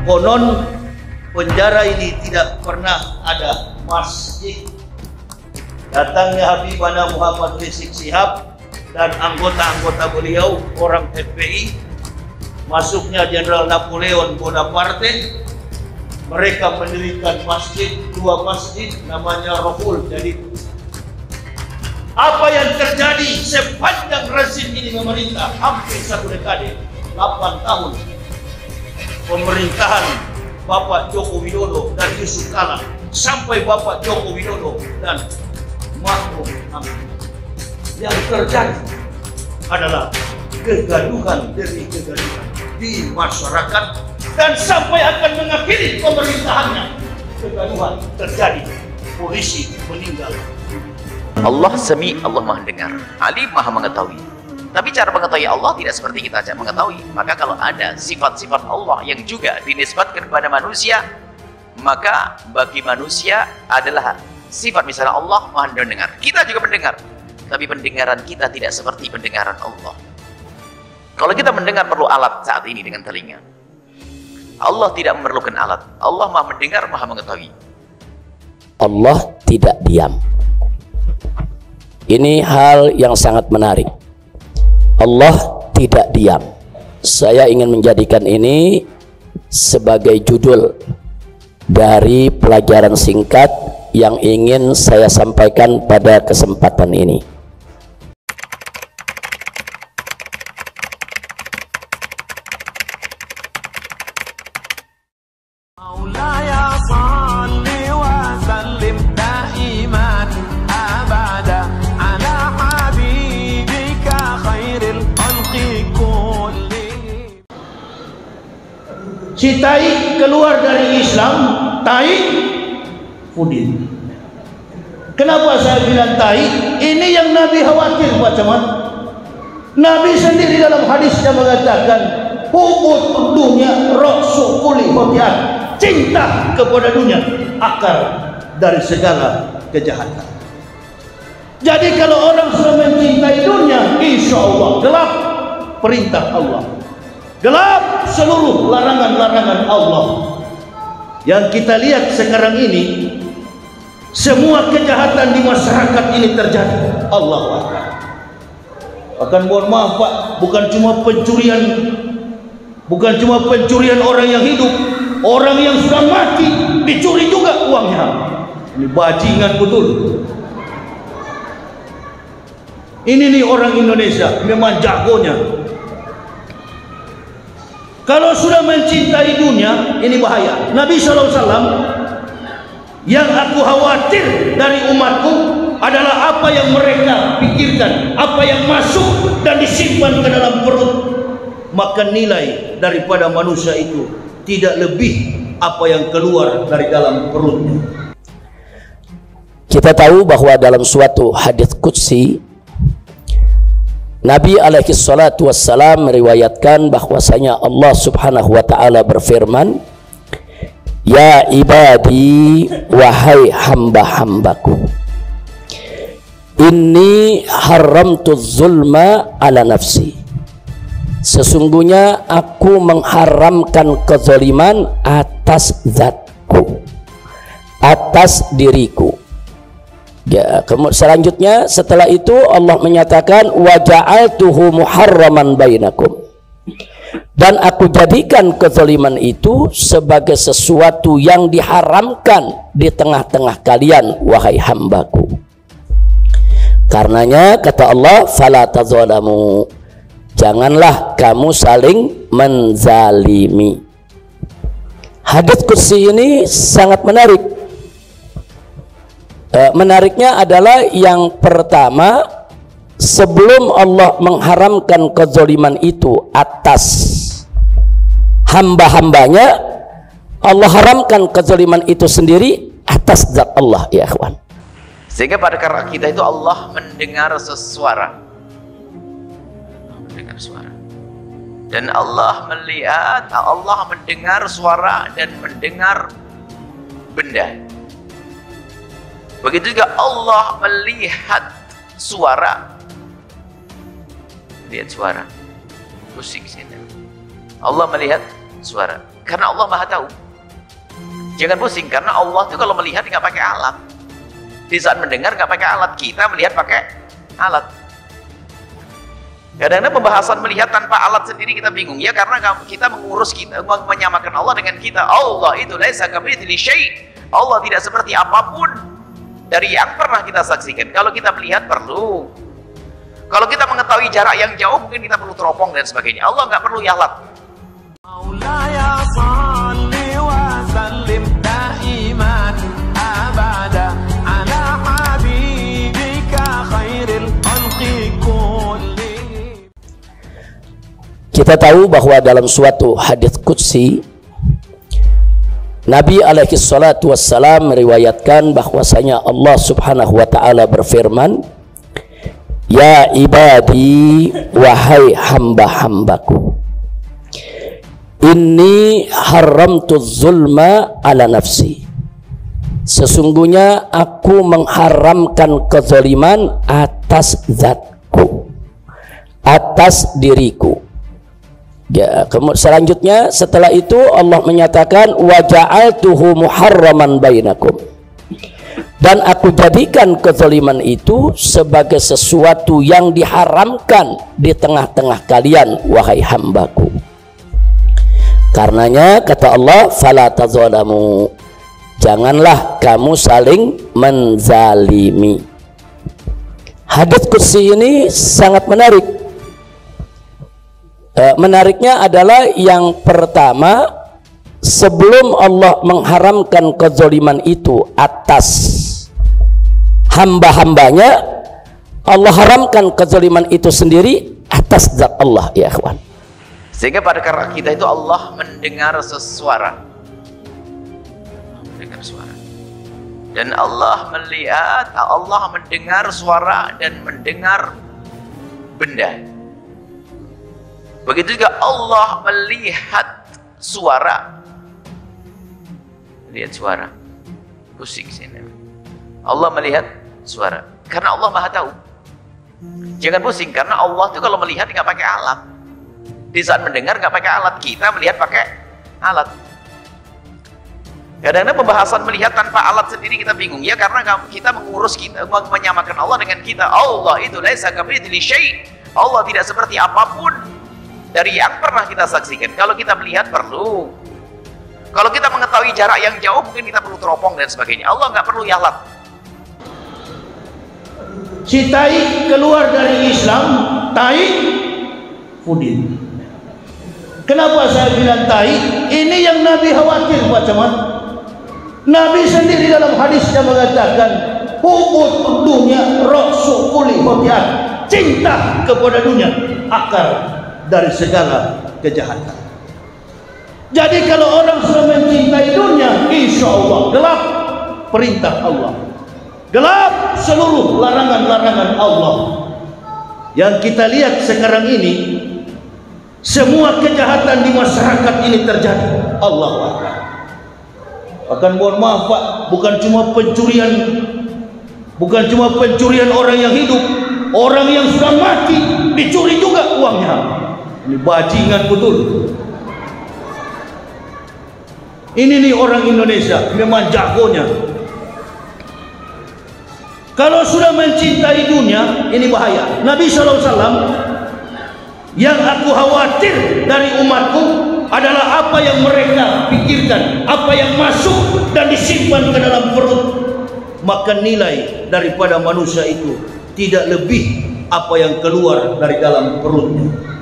Konon penjara ini tidak pernah ada masjid. Datangnya Habibana Muhammad Rizik Shihab dan anggota-anggota beliau, orang FPI, masuknya Jenderal Napoleon Bonaparte. Mereka mendirikan masjid, 2 masjid, namanya Rohul. Jadi apa yang terjadi sepanjang rezim ini memerintah hampir 1 dekade, 8 tahun pemerintahan Bapak Joko Widodo dan Yusuf Kala sampai Bapak Joko Widodo dan Ma'ruf Amin. Yang terjadi adalah kegaduhan demi kegaduhan di masyarakat dan sampai akan mengakhiri pemerintahannya. Kegaduhan terjadi, polisi meninggal. Allah Sami, Allah Maha Dengar, Alim, Maha Mengetahui. Tapi cara mengetahui Allah tidak seperti kita mengetahui. Maka kalau ada sifat-sifat Allah yang juga dinisbatkan kepada manusia, maka bagi manusia adalah sifat, misalnya Allah Maha Mendengar. Kita juga mendengar, tapi pendengaran kita tidak seperti pendengaran Allah. Kalau kita mendengar perlu alat saat ini dengan telinga. Allah tidak memerlukan alat. Allah Maha Mendengar, Maha Mengetahui. Allah tidak diam. Ini hal yang sangat menarik. Allah tidak diam. Saya ingin menjadikan ini sebagai judul dari pelajaran singkat yang ingin saya sampaikan pada kesempatan ini. Si Tai keluar dari Islam, Tai Fudin. Kenapa saya bilang Tai? Ini yang Nabi khawatir, Pak Camat. Nabi sendiri dalam hadisnya mengatakan, hubud dunia ra'su kulli khati'ah. Cinta kepada dunia akar dari segala kejahatan. Jadi kalau orang sudah mencintai dunia, insya Allah gelap perintah Allah, gelap seluruh larangan-larangan Allah. Yang kita lihat sekarang ini, semua kejahatan di masyarakat ini terjadi. Allahu Akbar. Bahkan mohon maaf Pak, bukan cuma pencurian orang yang hidup, orang yang sudah mati dicuri juga uangnya. Ini bajingan betul. Ini nih orang Indonesia memang jagonya. Kalau sudah mencintai dunia, ini bahaya. Nabi SAW, yang aku khawatir dari umatku adalah apa yang mereka pikirkan, apa yang masuk dan disimpan ke dalam perut. Maka nilai daripada manusia itu tidak lebih apa yang keluar dari dalam perutnya. Kita tahu bahwa dalam suatu hadits qudsi, Nabi alaihi salatu wassalam meriwayatkan bahwasanya Allah subhanahu wa ta'ala berfirman, ya ibadi, wahai hamba-hambaku, inni haramtu zulma ala nafsi, sesungguhnya aku mengharamkan kezaliman atas zatku, atas diriku. Ya, selanjutnya setelah itu Allah menyatakan wa ja'altuhu muharraman bainakum, dan aku jadikan kezaliman itu sebagai sesuatu yang diharamkan di tengah-tengah kalian, wahai hambaku. Karenanya kata Allah, fala tazalamu, janganlah kamu saling menzalimi. Hadits qudsi ini sangat menarik. Menariknya adalah yang pertama, sebelum Allah mengharamkan kezaliman itu atas hamba-hambanya, Allah haramkan kezaliman itu sendiri atas zat Allah, ya ikhwan. Sehingga pada karena kita itu Allah mendengar sesuara, mendengar suara, dan Allah melihat, Allah mendengar suara dan mendengar benda. Begitu juga Allah melihat suara, lihat suara, pusing sini. Allah melihat suara. karena Allah Maha tahu. Jangan pusing, karena Allah itu kalau melihat nggak pakai alat. Di saat mendengar nggak pakai alat, kita melihat pakai alat. Kadang-kadang pembahasan melihat tanpa alat sendiri kita bingung, ya karena kita menyamakan Allah dengan kita. Allah itu laisa kamitslihi syai'. Allah tidak seperti apapun dari yang pernah kita saksikan. Kalau kita melihat perlu. Kalau kita mengetahui jarak yang jauh, mungkin kita perlu teropong dan sebagainya. Allah nggak perlu alat. Maulaya shalli wa sallim daiman abada ala habibika khairil khalqi kullihim. Kita tahu bahwa dalam suatu hadits qudsi Nabi alaihi salatu wassalam meriwayatkan bahwasanya Allah subhanahu wa ta'ala berfirman, ya ibadi, wahai hamba-hambaku, inni haramtu zulma ala nafsi, sesungguhnya aku mengharamkan kezaliman atas zatku, atas diriku. Ya, selanjutnya setelah itu Allah menyatakan wa ja'altuhu muharraman bainakum, dan aku jadikan kezaliman itu sebagai sesuatu yang diharamkan di tengah-tengah kalian, wahai hambaku. Karenanya kata Allah, fala tazalamu, janganlah kamu saling menzalimi. Hadits qudsi ini sangat menarik. Menariknya adalah yang pertama, sebelum Allah mengharamkan kezaliman itu atas hamba-hambanya, Allah haramkan kezaliman itu sendiri atas zat Allah, ya ikhwan. Sehingga pada karena kita itu Allah mendengar sesuara, mendengar suara, dan Allah melihat, Allah mendengar suara dan mendengar benda. Begitu juga Allah melihat suara, lihat suara, pusing sini. Allah melihat suara, karena Allah Maha tahu. Jangan pusing, karena Allah itu kalau melihat nggak pakai alat. Di saat mendengar nggak pakai alat, kita melihat pakai alat. Kadang-kadang pembahasan melihat tanpa alat sendiri kita bingung, ya karena kita menyamakan Allah dengan kita. Allah itu laisa kamitslihi syai'. Allah tidak seperti apapun dari yang pernah kita saksikan. Kalau kita melihat perlu. Kalau kita mengetahui jarak yang jauh, mungkin kita perlu teropong dan sebagainya. Allah nggak perlu alat. Si tai keluar dari Islam, tai Udin. Kenapa saya bilang tai? Ini yang Nabi khawatir, Pak Camat. Nabi sendiri dalam hadisnya mengatakan, hubud dunia ra'su kulli khati'ah. Cinta kepada dunia akar dari segala kejahatan. Jadi kalau orang sudah mencintai dunia, insya Allah gelap perintah Allah, gelap seluruh larangan-larangan Allah. Yang kita lihat sekarang ini, semua kejahatan di masyarakat ini terjadi. Allahu Akbar. Bahkan mohon maaf Pak, bukan cuma pencurian orang yang hidup, orang yang sudah mati dicuri juga uangnya. Ini bajingan betul. Ini nih orang Indonesia memang jagonya. Kalau sudah mencintai dunia, ini bahaya. Nabi SAW, yang aku khawatir dari umatku adalah apa yang mereka pikirkan, apa yang masuk dan disimpan ke dalam perut. Maka nilai daripada manusia itu tidak lebih apa yang keluar dari dalam perutnya.